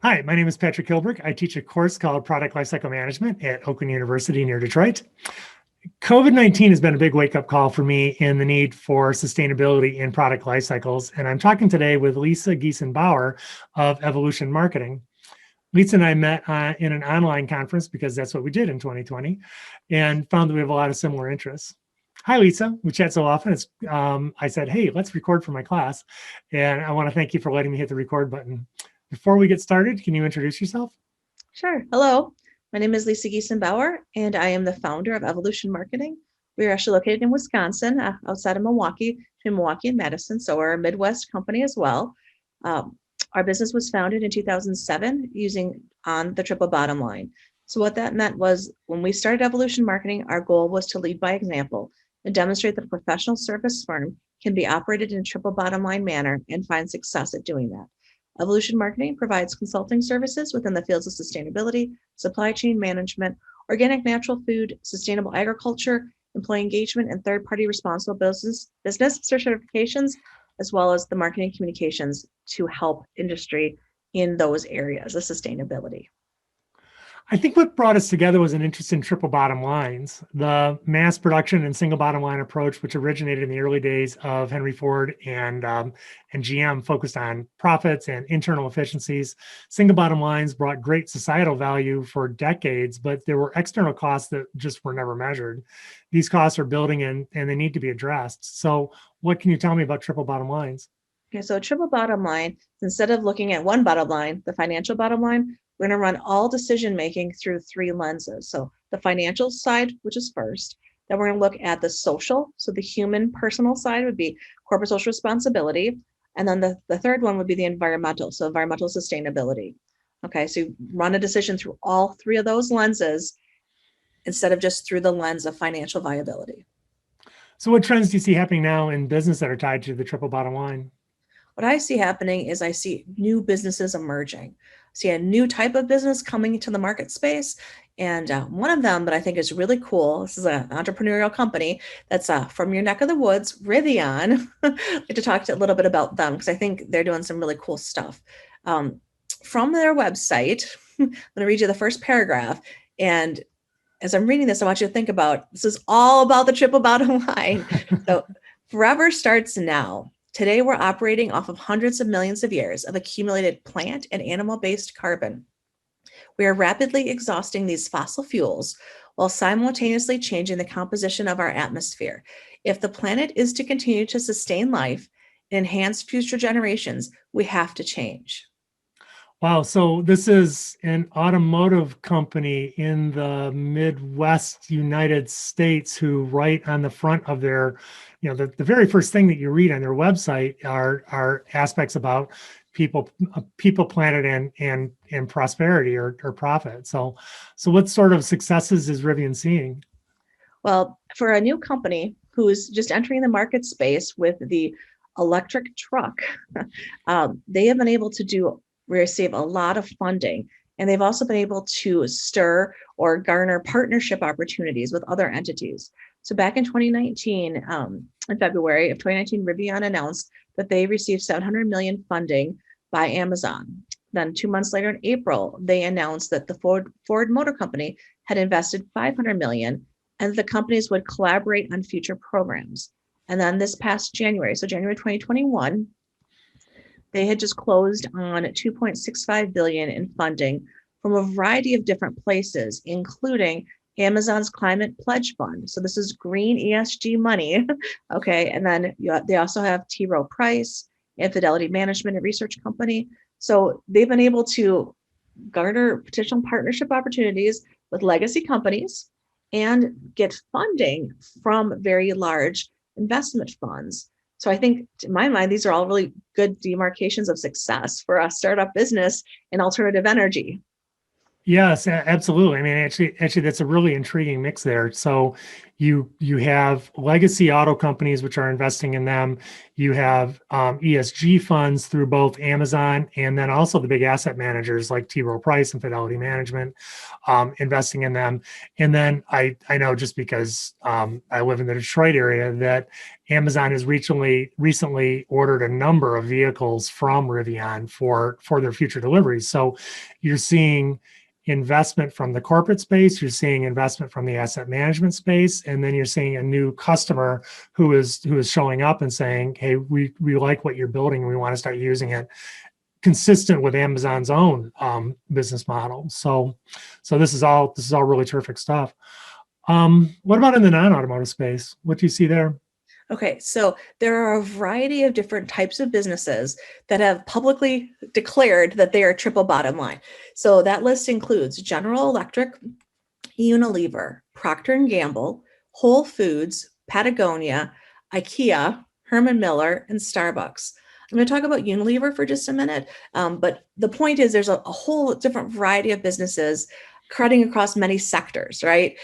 Hi, my name is Patrick Hillberg. I teach a course called Product Lifecycle Management at Oakland University near Detroit. COVID-19 has been a big wake-up call for me in the need for sustainability in product life cycles. And I'm talking today with Lisa Geason-Bauer of Evolution Marketing. Lisa and I met in an online conference because that's what we did in 2020 and found that we have a lot of similar interests. Hi, Lisa. We chat so often. I said, hey, let's record for my class. And I want to thank you for letting me hit the record button. Before we get started, can you introduce yourself? Sure. Hello, my name is Lisa Geason-Bauer, and I am the founder of Evolution Marketing. We are actually located in Wisconsin, outside of Milwaukee, between Milwaukee and Madison, so we're a Midwest company as well. Our business was founded in 2007 using on the triple bottom line. So what that meant was when we started Evolution Marketing, our goal was to lead by example and demonstrate that a professional service firm can be operated in a triple bottom line manner and find success at doing that. Evolution Marketing provides consulting services within the fields of sustainability, supply chain management, organic natural food, sustainable agriculture, employee engagement, and third-party responsible business certifications, as well as the marketing communications to help industry in those areas of sustainability. I think what brought us together was an interest in triple bottom lines, the mass production and single bottom line approach, which originated in the early days of Henry Ford and GM, focused on profits and internal efficiencies. Single bottom lines brought great societal value for decades, but there were external costs that just were never measured. These costs are building in and they need to be addressed. So what can you tell me about triple bottom lines? Okay, so triple bottom line, instead of looking at one bottom line, the financial bottom line, we're going to run all decision making through three lenses. So the financial side, which is first, then we're going to look at the social. So the human personal side would be corporate social responsibility. And then the third one would be the environmental. So environmental sustainability. Okay, so you run a decision through all three of those lenses instead of just through the lens of financial viability. So what trends do you see happening now in business that are tied to the triple bottom line? What I see happening is I see new businesses emerging. I see a new type of business coming into the market space. And one of them that I think is really cool, this is an entrepreneurial company that's from your neck of the woods, Rivian. I'd like to talk a little bit about them because I think they're doing some really cool stuff. From their website, I'm going to read you the first paragraph. And as I'm reading this, I want you to think about, this is all about the triple bottom line. So forever starts now. Today, we're operating off of hundreds of millions of years of accumulated plant and animal-based carbon. We are rapidly exhausting these fossil fuels while simultaneously changing the composition of our atmosphere. If the planet is to continue to sustain life and enhance future generations, we have to change. Wow, so this is an automotive company in the Midwest United States who write on the front of their, the very first thing that you read on their website are aspects about people, planet, and prosperity or profit. So what sort of successes is Rivian seeing? Well, for a new company who is just entering the market space with the electric truck, they have been able to receive a lot of funding, and they've also been able to stir or garner partnership opportunities with other entities. So back in 2019, in February of 2019, Rivian announced that they received $700 million funding by Amazon. Then 2 months later in April, they announced that the Ford Motor Company had invested $500 million and the companies would collaborate on future programs. And then this past January, so January 2021, they had just closed on $2.65 billion in funding from a variety of different places, including Amazon's Climate Pledge Fund. So this is green ESG money. Okay. And then they also have T. Rowe Price and Fidelity Management and Research Company. So they've been able to garner potential partnership opportunities with legacy companies and get funding from very large investment funds. So I think, in my mind, these are all really good demarcations of success for a startup business in alternative energy. Yes, absolutely. I mean, actually, that's a really intriguing mix there. So you have legacy auto companies which are investing in them. You have ESG funds through both Amazon and then also the big asset managers like T. Rowe Price and Fidelity Management, investing in them. And then I know, just because I live in the Detroit area, that Amazon has recently ordered a number of vehicles from Rivian for their future deliveries. So you're seeing investment from the corporate space, you're seeing investment from the asset management space, and then you're seeing a new customer who is showing up and saying, hey, we like what you're building and we want to start using it, consistent with Amazon's own business model. So this is all really terrific stuff. What about in the non-automotive space? What do you see there? Okay, so there are a variety of different types of businesses that have publicly declared that they are triple bottom line. So that list includes General Electric, Unilever, Procter & Gamble, Whole Foods, Patagonia, IKEA, Herman Miller, and Starbucks. I'm going to talk about Unilever for just a minute, but the point is there's a whole different variety of businesses cutting across many sectors, right?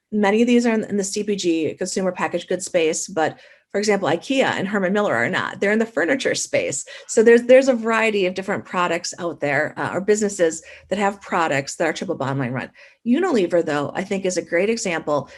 Many of these are in the CPG, consumer packaged goods space, but for example, IKEA and Herman Miller are not. They're in the furniture space. So there's a variety of different products out there, or businesses that have products that are triple bottom line run. Unilever, though, I think is a great example.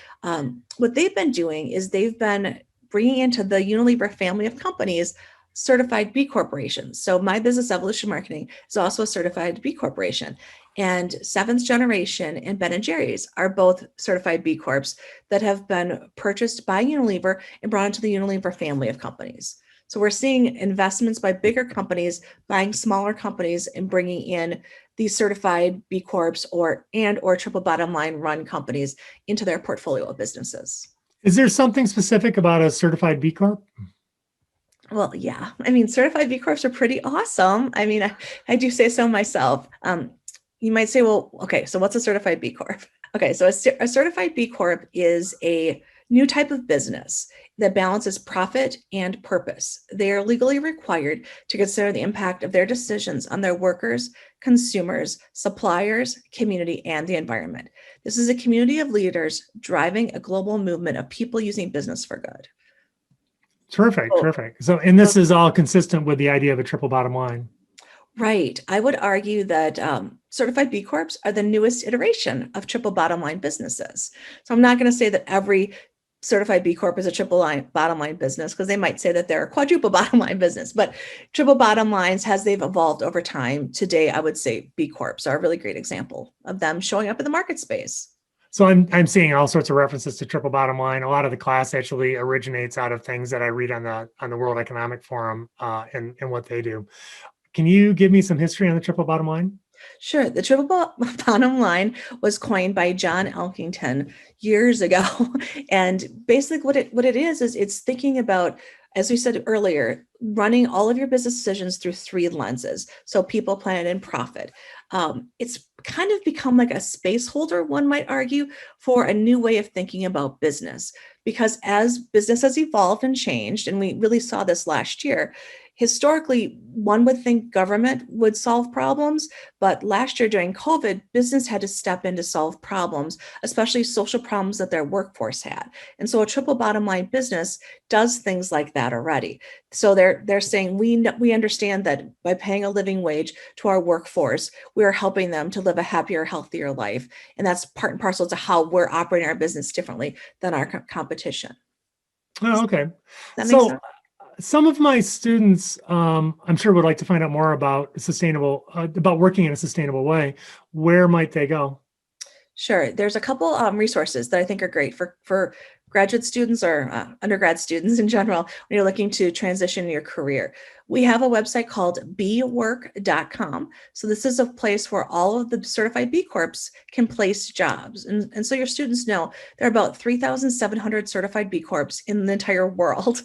What they've been doing is they've been bringing into the Unilever family of companies certified B corporations. So My Business Evolution Marketing is also a certified B corporation. And Seventh Generation and Ben & Jerry's are both certified B Corps that have been purchased by Unilever and brought into the Unilever family of companies. So we're seeing investments by bigger companies buying smaller companies and bringing in these certified B Corps or triple bottom line run companies into their portfolio of businesses. Is there something specific about a certified B Corp? Well, yeah. I mean, certified B Corps are pretty awesome. I mean, I do say so myself. You might say, well, okay, so what's a certified B Corp? Okay, so a certified B Corp is a new type of business that balances profit and purpose. They are legally required to consider the impact of their decisions on their workers, consumers, suppliers, community, and the environment. This is a community of leaders driving a global movement of people using business for good. Terrific. So, and this is all consistent with the idea of a triple bottom line. Right. I would argue that certified B Corps are the newest iteration of triple bottom line businesses. So I'm not going to say that every certified B Corp is a bottom line business, because they might say that they're a quadruple bottom line business. But triple bottom lines, as they've evolved over time, today I would say B Corps are a really great example of them showing up in the market space. So I'm seeing all sorts of references to triple bottom line. A lot of the class actually originates out of things that I read on the World Economic Forum and what they do. Can you give me some history on the triple bottom line? Sure. The triple bottom line was coined by John Elkington years ago. And basically what it is it's thinking about, as we said earlier, running all of your business decisions through three lenses. So people, planet, and profit. It's kind of become like a space holder, one might argue, for a new way of thinking about business. Because as business has evolved and changed, and we really saw this last year, historically, one would think government would solve problems, but last year during COVID, business had to step in to solve problems, especially social problems that their workforce had. And so a triple bottom line business does things like that already. So they're saying we understand that by paying a living wage to our workforce, we are helping them to live a happier, healthier life. And that's part and parcel to how we're operating our business differently than our competition. Oh, okay. That makes sense? Some of my students, I'm sure, would like to find out more about about working in a sustainable way. Where might they go? Sure. There's a couple resources that I think are great for graduate students or undergrad students in general when you're looking to transition your career. We have a website called bwork.com. So this is a place where all of the certified B Corps can place jobs. And so your students know there are about 3,700 certified B Corps in the entire world.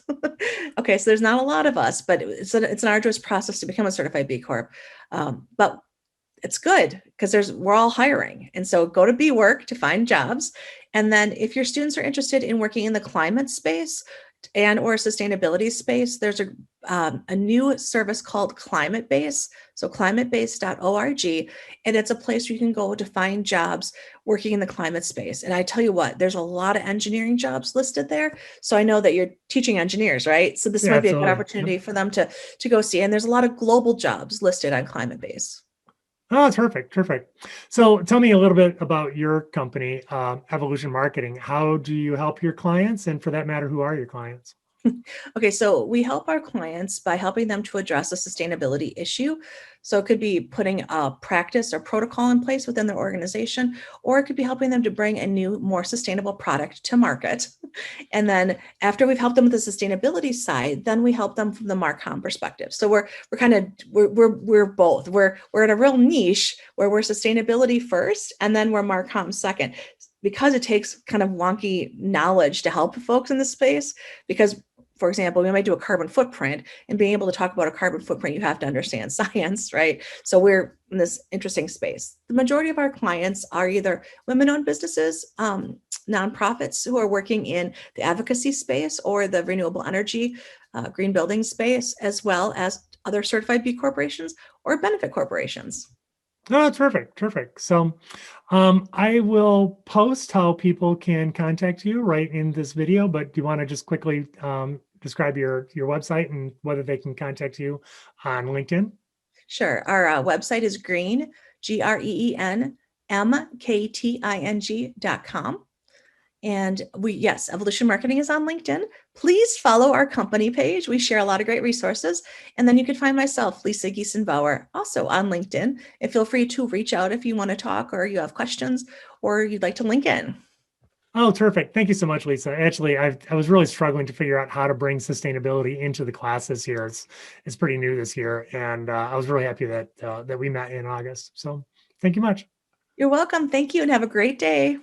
Okay, so there's not a lot of us, but it's an arduous process to become a certified B Corp. But it's good because we're all hiring. And so go to BWork to find jobs. And then if your students are interested in working in the climate space, and or sustainability space, there's a new service called Climate Base. So climatebase.org, and it's a place where you can go to find jobs working in the climate space. And I tell you what, there's a lot of engineering jobs listed there. So I know that you're teaching engineers, right? So this Yeah, might be a good absolutely. opportunity for them to go see. And there's a lot of global jobs listed on Climate Base. Oh, it's perfect. So tell me a little bit about your company, Evolution Marketing. How do you help your clients? And for that matter, who are your clients? Okay, so we help our clients by helping them to address a sustainability issue. So it could be putting a practice or protocol in place within their organization, or it could be helping them to bring a new, more sustainable product to market. And then after we've helped them with the sustainability side, then we help them from the Marcom perspective. So we're both. We're in a real niche where we're sustainability first, and then we're Marcom second, because it takes kind of wonky knowledge to help folks in this space. Because, for example, we might do a carbon footprint, and being able to talk about a carbon footprint, you have to understand science, right? So we're in this interesting space. The majority of our clients are either women-owned businesses, nonprofits who are working in the advocacy space or the renewable energy, green building space, as well as other certified B corporations or benefit corporations. Oh, that's terrific. So I will post how people can contact you right in this video, but do you want to just quickly describe your website and whether they can contact you on LinkedIn? Sure. Our website is green, GREENMKTING.com. And yes, Evolution Marketing is on LinkedIn. Please follow our company page. We share a lot of great resources. And then you can find myself, Lisa Geason-Bauer, also on LinkedIn. And feel free to reach out if you want to talk or you have questions or you'd like to link in. Oh, terrific. Thank you so much, Lisa. Actually, I was really struggling to figure out how to bring sustainability into the classes here. It's pretty new this year. And I was really happy that we met in August. So thank you much. You're welcome. Thank you and have a great day.